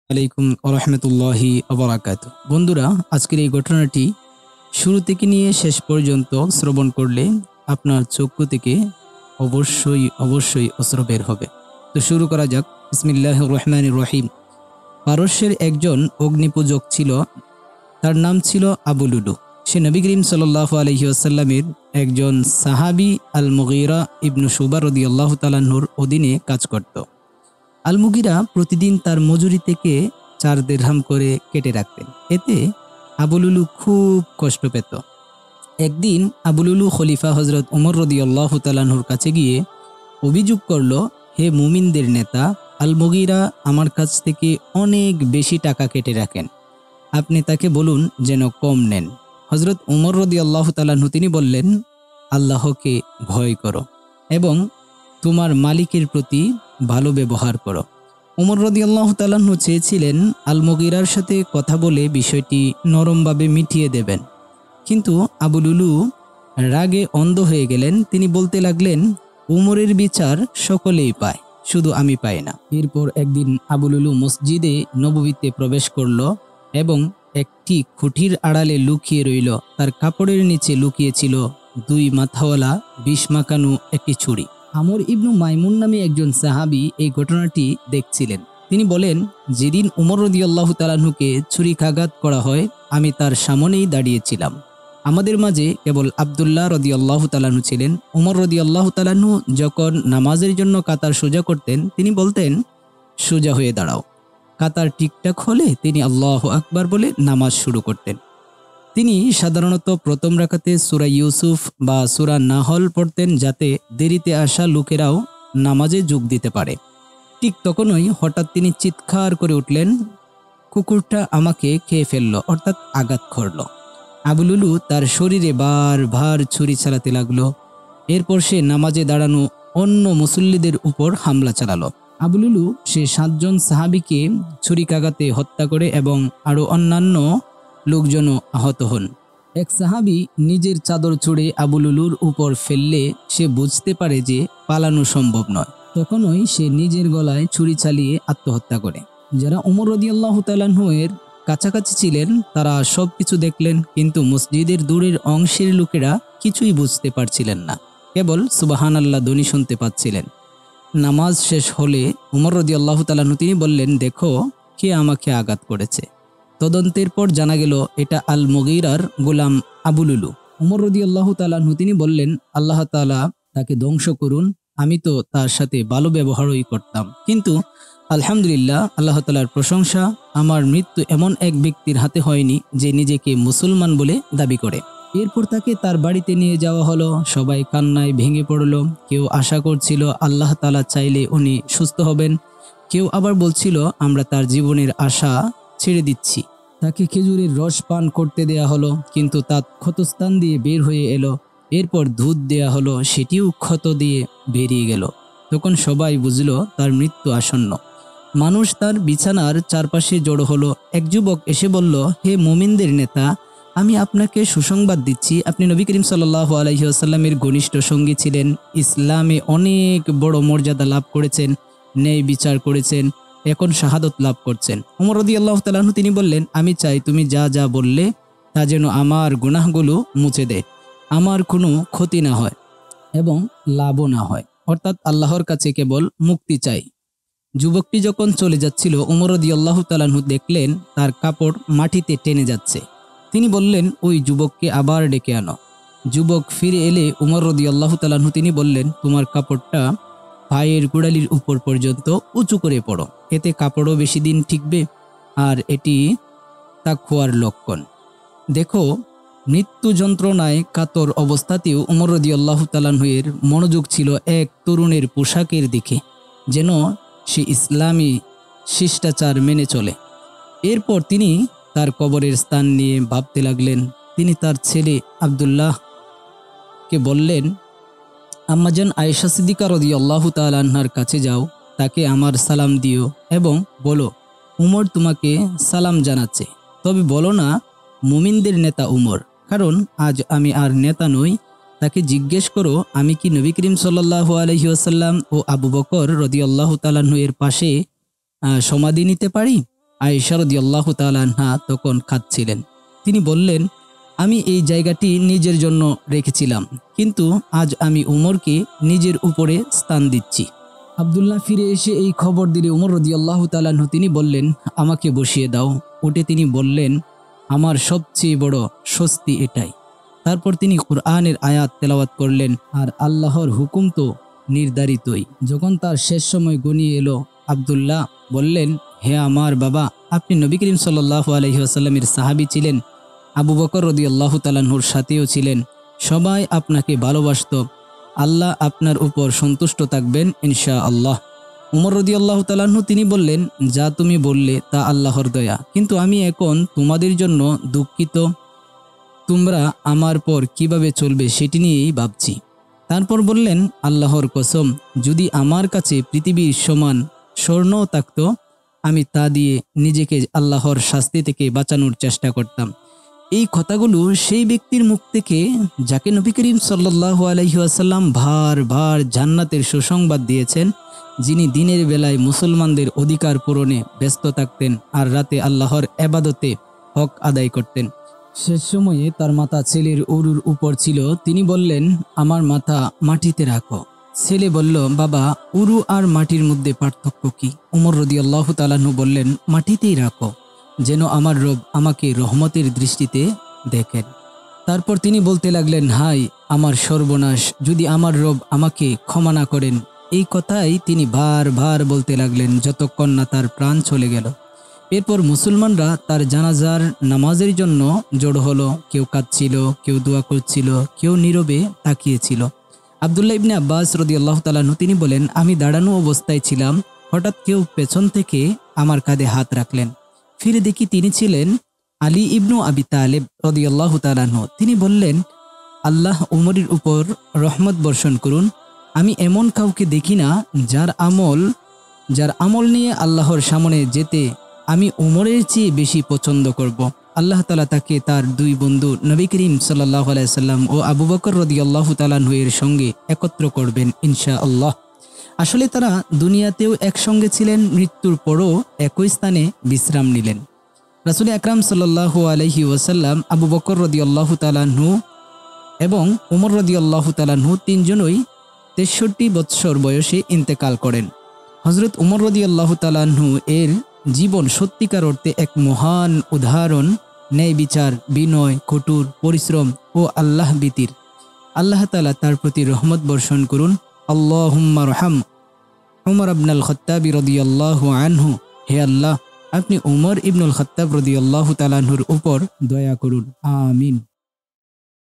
আলাইকুম রহমতুল্লাহি আবরাকাতুহু। বন্ধুরা, আজকের এই ঘটনাটি শুরু থেকে নিয়ে শেষ পর্যন্ত শ্রবণ করলে আপনার চক্ষু থেকে অবশ্যই অশ্রু বের হবে। তো শুরু করা যাক। বিসমিল্লাহির রহমানির রহিম। পারস্যের একজন অগ্নিপূজক ছিল, তার নাম ছিল আবু লুলু। সে নবী করিম সাল্লাল্লাহু আলাইহি ওয়াসাল্লামের একজন সাহাবী আল মুগীরা ইবনু শুবা রাদিয়াল্লাহু তাআলা আনহুর অধীনে কাজ করত। আল মুগীরা প্রতিদিন তার মজুরি থেকে 4 দিরহাম করে কেটে রাখতেন। এতে আবু লুলু খুব কষ্ট পেত। একদিন আবু লুলু খলিফা হজরত উমর রাদিয়াল্লাহু তাআলা আনহুর কাছে গিয়ে অভিযোগ করল, হে মুমিনদের নেতা, আল মুগীরা আমার কাছ থেকে অনেক বেশি টাকা কেটে রাখেন, আপনি তাকে বলুন যেন কম নেন। হজরত উমর রাদিয়াল্লাহু তাআলা আনহু তিনি বললেন, আল্লাহকে ভয় করো এবং তোমার মালিকের প্রতি ভালো ব্যবহার করো। উমর রাদিয়াল্লাহু তাআলা আনহু চেয়েছিলেন আল মুগীরার সাথে কথা বলে বিষয়টি নরমভাবে মিটিয়ে দেবেন, কিন্তু আবু লুলু রাগে অন্ধ হয়ে গেলেন। তিনি বলতে লাগলেন, উমরের বিচার সকলেই পায়, শুধু আমি পাই না। এরপর একদিন আবু লুলু মসজিদে নববীতে প্রবেশ করল এবং একটি খুঁটির আড়ালে লুকিয়ে রইল। তার কাপড়ের নিচে লুকিয়েছিল 2 মাথাওয়ালা 20 মাকানু একটি ছুরি। আমর ইবনু মাইমুন নামে একজন সাহাবী এই ঘটনাটি দেখছিলেন। তিনি বলেন, যেদিন উমর রাদিয়াল্লাহু তাআলা আনহুকে ছুরিকাঘাত করা হয়, আমি তার সামনেই দাঁড়িয়েছিলাম। আমাদের মাঝে কেবল আব্দুল্লাহ রাদিয়াল্লাহু তাআলা আনহু ছিলেন। উমর রাদিয়াল্লাহু তাআলা আনহু যখন নামাজের জন্য কাতার সোজা করতেন, তিনি বলতেন, সোজা হয়ে দাঁড়াও। কাতার ঠিকঠাক হলে তিনি আল্লাহু আকবার বলে নামাজ শুরু করতেন। তিনি সাধারণত প্রথম রাকাতে সূরা ইউসুফ বা সূরা নাহল পড়তেন, যাতে দেরিতে আসা লোকেরাও নামাজে যোগ দিতে পারে। ঠিক তখনই হঠাৎ তিনি চিৎকার করে উঠলেন, কুকুরটা আমাকে খেয়ে ফেলল, অর্থাৎ আঘাত করল। আবু লুলু তার শরীরে বারবার ছুরি চালাতে লাগলো। এরপর সে নামাজে দাঁড়ানো অন্য মুসল্লিদের উপর হামলা চালালো। আবু লুলু সে 7 জন সাহাবীকে ছুরিকাঘাতে হত্যা করে এবং আরো অন্যান্য লোকজনও আহত হন। এক সাহাবী নিজের চাদর ছুঁড়ে আবু লুলুর উপর ফেললে সে বুঝতে পারে যে পালানো সম্ভব নয়। তখনই সে নিজের গলায় ছুরি চালিয়ে আত্মহত্যা করে। যারা উমর রাদিয়াল্লাহু তাআলা আনহু এর কাছাকাছি ছিলেন তারা সবকিছু দেখলেন, কিন্তু মসজিদের দূরের অংশের লোকেরা কিছুই বুঝতে পারছিলেন না, কেবল সুবহানাল্লাহ ধ্বনি শুনতে পাচ্ছিলেন। নামাজ শেষ হলে উমর রাদিয়াল্লাহু তাআলা আনহু তিনি বললেন, দেখো কে আমাকে আঘাত করেছে। তদন্তের পর জানা গেল এটা আল মুগীরার গোলাম আবু লুলু। উমর রাদিয়াল্লাহু তাআলা আনহু তিনি বললেন, আল্লাহ তাআলা তাকে ধ্বংস করুন, আমি তো তার সাথে ভালো ব্যবহারই করতাম, কিন্তু আলহামদুলিল্লাহ, আল্লাহ তাআলার প্রশংসা, আমার মৃত্যু এমন এক ব্যক্তির হাতে হয়নি যে নিজেকে মুসলমান বলে দাবি করে। এরপর তাকে তার বাড়িতে নিয়ে যাওয়া হলো। সবাই কান্নায় ভেঙে পড়ল। কেউ আশা করছিল আল্লাহ তাআলা চাইলে উনি সুস্থ হবেন, কেউ আবার বলছিল আমরা তার জীবনের আশা ছেড়ে দিচ্ছি। তাকে খেজুরের রস পান করতে দেয়া হলো, কিন্তু তা ক্ষতস্থান দিয়ে বের হয়ে এলো। এরপর দুধ দেয়া হলো, সেটিও ক্ষত দিয়ে বেরিয়ে গেল। তখন সবাই বুঝলো তার মৃত্যু আসন্ন। মানুষ তার বিছানার চারপাশে জড়ো হলো। এক যুবক এসে বলল, হে মুমিনদের নেতা, আমি আপনাকে সুসংবাদ দিচ্ছি, আপনি নবী করিম সাল্লাল্লাহু আলাইহি ওয়াসাল্লামের ঘনিষ্ঠ সঙ্গী ছিলেন, ইসলামে অনেক বড় মর্যাদা লাভ করেছেন, ন্যায় বিচার করেছেন, এখন শাহাদত লাভ করছেন। উমর রাদিয়াল্লাহু তাআলা আনহু তিনি বললেন, আমি চাই তুমি যা যা বললে তা যেন আমার গুনাহগুলো মুছে দেয়, আমার কোনো ক্ষতি না হয় এবং লাভও না হয়, অর্থাৎ আল্লাহর কাছে কেবল মুক্তি চাই। যুবকটি যখন চলে যাচ্ছিল, উমর রাদিয়াল্লাহু তাআলা আনহু দেখলেন তার কাপড় মাটিতে টেনে যাচ্ছে। তিনি বললেন, ওই যুবককে আবার ডেকে আনো। যুবক ফিরে এলে উমর রাদিয়াল্লাহু তাআলা আনহু তিনি বললেন, তোমার কাপড়টা পায়ের গোড়ালির উপর পর্যন্ত উঁচু করে পড়ো, এতে কাপড়ও বেশি দিন টিকবে, আর এটি তাকওয়ার লক্ষণ। দেখো, মৃত্যু যন্ত্রণায় কাতর অবস্থাতেও উমর রাদিয়াল্লাহু তাআলা আনহু এর মনোযোগ ছিল এক তরুণের পোশাকের দিকে, যেন সে ইসলামী শিষ্টাচার মেনে চলে। এরপর তিনি তার কবরের স্থান নিয়ে ভাবতে লাগলেন। তিনি তার ছেলে আব্দুল্লাহকে বললেন, আম্মাজান আয়েশা সিদ্দিকা রাদিয়াল্লাহু তাআলা আনহার কাছে যাও, তাকে আমার সালাম দিও এবং বলো উমর তোমাকে সালাম জানাচ্ছে, তবে বলো না মুমিনদের নেতা উমর, কারণ আজ আমি আর নেতা নই। তাকে জিজ্ঞেস করো, আমি কি নবী করিম সাল্লাল্লাহু আলাইহি ওয়াসাল্লাম ও আবু বকর রাদিয়াল্লাহু তাআলা আনহু এর পাশে সমাধি নিতে পারি? আয়েশা রাদিয়াল্লাহু তাআলা আনহা তখন খাচ্ছিলেন। তিনি বললেন, আমি এই জায়গাটি নিজের জন্য রেখেছিলাম, কিন্তু আজ আমি উমরকে নিজের উপরে স্থান দিচ্ছি। আব্দুল্লাহ ফিরে এসে এই খবর দিলে উমর রাদিয়াল্লাহু তাআলা আনহু তিনি বললেন, আমাকে বসিয়ে দাও। উঠে তিনি বললেন, আমার সবচেয়ে বড় স্বস্তি এটাই। তারপর তিনি কুরআনের আয়াত তেলাওয়াত করলেন, আর আল্লাহর হুকুম তো নির্ধারিতই। যখন তার শেষ সময় গনিয়ে এলো, আব্দুল্লাহ বললেন, হে আমার বাবা, আপনি নবী করিম সাল্লাল্লাহু আলাইহি ওয়াসাল্লামের সাহাবী ছিলেন, আবু বকর রাদিয়াল্লাহু তাআলা আনহুর সাথেও ছিলেন, সবাই আপনাকে ভালোবাসত। আল্লাহ আপনার উপর সন্তুষ্ট থাকবেন ইনশাআল্লাহ। উমর রাদিয়াল্লাহু তাআলা আনহু তিনি বললেন, যা তুমি বললে তা আল্লাহর দয়া, কিন্তু আমি এখন তোমাদের জন্য দুঃখিত। তোমরা আমার পর কিভাবে চলবে সেটি নিয়েই ভাবছি। তারপর বললেন, আল্লাহর কসম, যদি আমার কাছে পৃথিবীর সমান স্বর্ণও থাকত, আমি তা দিয়ে নিজেকে আল্লাহর শাস্তি থেকে বাঁচানোর চেষ্টা করতাম। এই কথাগুলো সেই ব্যক্তির মুখ থেকে যাকে নবী করিম সাল্লাল্লাহু আলাইহি ওয়াসাল্লাম ভার জান্নাতের সুসংবাদ দিয়েছেন, যিনি দিনের বেলায় মুসলমানদের অধিকার পূরণে ব্যস্ত থাকতেন আর রাতে আল্লাহর ইবাদতে হক আদায় করতেন। শেষ সময়ে তার মাথা ছেলের উরুর উপর ছিল। তিনি বললেন, আমার মাথা মাটিতে রাখো। ছেলে বলল, বাবা, উরু আর মাটির মধ্যে পার্থক্য কি? উমর রাদিয়াল্লাহু তাআলা আনহু বললেন, মাটিতেই রাখো, যেন আমার রব আমাকে রহমতের দৃষ্টিতে দেখেন। তারপর তিনি বলতে লাগলেন, হাই আমার সর্বনাশ, যদি আমার রব আমাকে ক্ষমা না করেন। এই কথাই তিনি বার বলতে লাগলেন যতক্ষণ না তার প্রাণ চলে গেল। এরপর মুসলমানরা তার জানাজার নামাজের জন্য জড়ো হলো। কেউ কাঁদছিল, কেউ দোয়া করছিল, কেউ নীরবে তাকিয়েছিল। আব্দুল্লাহ ইবনে আব্বাস রাদিয়াল্লাহু তাআলা আনহু তিনি বলেন, আমি দাঁড়ানো অবস্থায় ছিলাম, হঠাৎ কেউ পেছন থেকে আমার কাঁধে হাত রাখলেন। ফিরে দেখি তিনি ছিলেন আলী ইবনু আবি তালেব রাদিয়াল্লাহু তাআলা আনহু। তিনি বললেন, আল্লাহ উমরের উপর রহমত বর্ষণ করুন। আমি এমন কাউকে দেখি না যার আমল নিয়ে আল্লাহর সামনে যেতে আমি উমরের চেয়ে বেশি পছন্দ করব। আল্লাহ তাআলা তাকে তার দুই বন্ধু নবী করিম সাল্লাল্লাহু আলাইহি সাল্লাম ও আবু বকর রাদিয়াল্লাহু তাআলা আনহু এর সঙ্গে একত্র করবেন ইনশাআল্লাহ। আসলে তারা দুনিয়াতেও একসঙ্গে ছিলেন, মৃত্যুর পরও একই স্থানে বিশ্রাম নিলেন। রাসূল আকরাম সাল্লাল্লাহু আলাইহি ওয়াসাল্লাম, আবু বকর রাদিয়াল্লাহু তাআলা আনহু এবং উমর রাদিয়াল্লাহু তাআলা আনহু তিনজনই 63 বৎসর বয়সে ইন্তেকাল করেন। হযরত উমর রাদিয়াল্লাহু তাআলা আনহু এর জীবন সত্যিকার অর্থে এক মহান উদাহরণ, ন্যায় বিচার, বিনয়, কঠোর পরিশ্রম ও আল্লাহ ভীতির। আল্লাহ তাআলা তার প্রতি রহমত বর্ষণ করুন। আল্লাহুম্মা রহম উমর ইবনুল খাত্তাব রাদিয়াল্লাহু আনহু। হে আল্লাহ, আপনি উমর ইবনুল খাত্তাব রাদিয়াল্লাহু তাআলা আনহুর উপর দয়া করুন। আমিন।